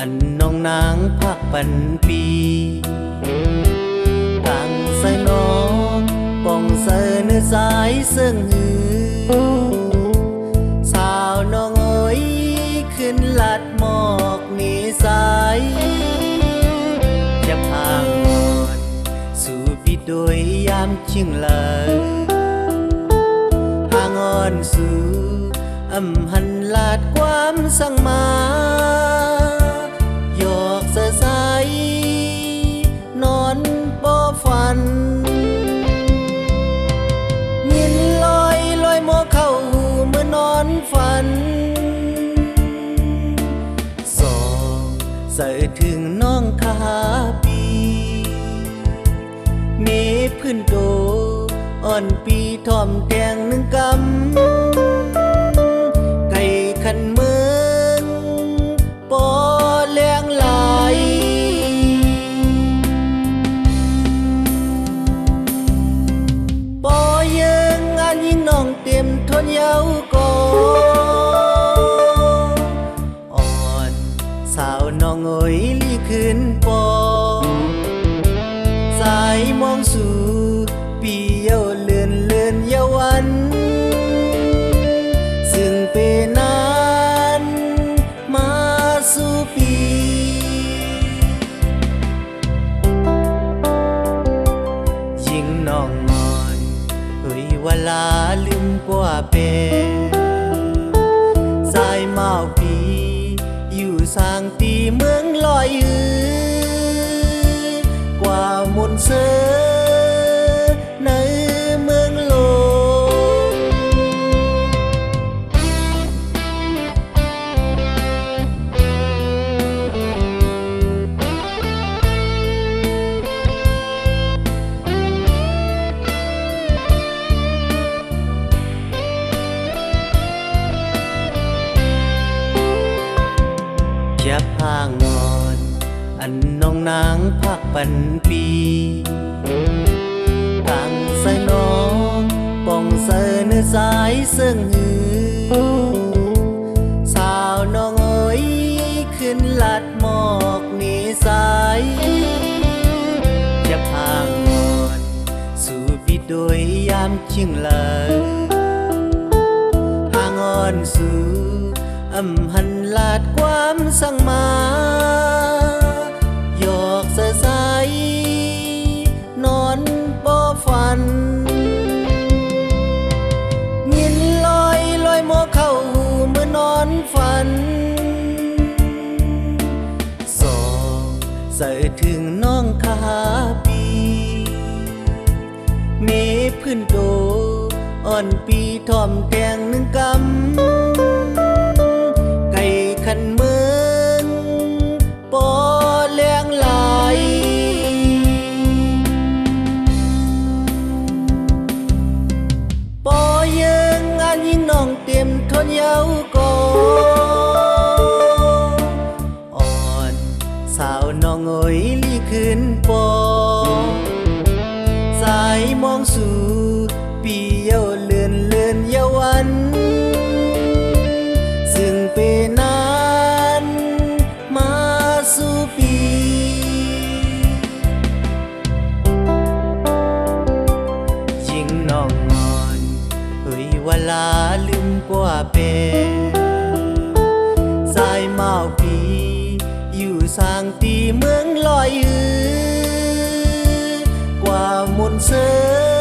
อันน้องนางพักปันปีกังใส่น้องป่องเสนอสายเสื่องหือสาวน้องเอ๋ยขึ้นลัดหมอกนี่สายจะพางอ่อนสู่บิดโดยยามชิงเลยห่างอ่อนสู่อำหันลาดความสั่งมาหยอกเสสายนอนบ่ฝันยินลอยหมอเข้าเมื่อนอนฝันสองใส่ถึงน้องคาปีเมพื้นโตอ่อนปีทอมแดงหนึ่งกำขันเมืองปอแรงหลายปอยังงานยิ่งน้องเต็มทนเย้าก่ออ่อนสาวน้องเอ๋ยลี่ขึ้นปอสายมองสู่ปีเย้าเลื่อนเยาวันซึ่งเป็นนั้นมาสู่ปียิ่งน้องงอนเฮ้ยเวลาลืมกว่าเป็นสายเมาปีอยู่สร้างตีเมืองลอยกว่ามุนเสือในเมืองโลอย่าพางอนอันน้องนางพักปันปีกังใส่น้องป่องเสนอสายเสื่องหือสาวน้องเอ๋ยขึ้นลัดหมอกนี่สายจะพางอนสู่บิดโดยยามชิงเลยห่างอ่อนสู่อำหันลาดความสั่งมาหยอกเสสายนอนบ่ฝันยินลอยหมอเข้าเมื่อนอนฝันสองใส่ถึงน้องคาปีเมพื้นโตอ่อนปีทอมแดงหนึ่งกำขันเมืองปอแรงหลายปอยังงานยิ่งน้องเต็มทนเย้าก่ออ่อนสาวน้องเอ๋ยลี่ขึ้นปอสายมองสู่ปีเย้าเลื่อนเยาวันซึ่งเป็นนั้นมาสู่ปียิ่งน้องงอนเฮ้ยเวลาลืมกว่าเป็นสายเมาปีอยู่สร้างตีเมืองลอยกว่ามุนเสือ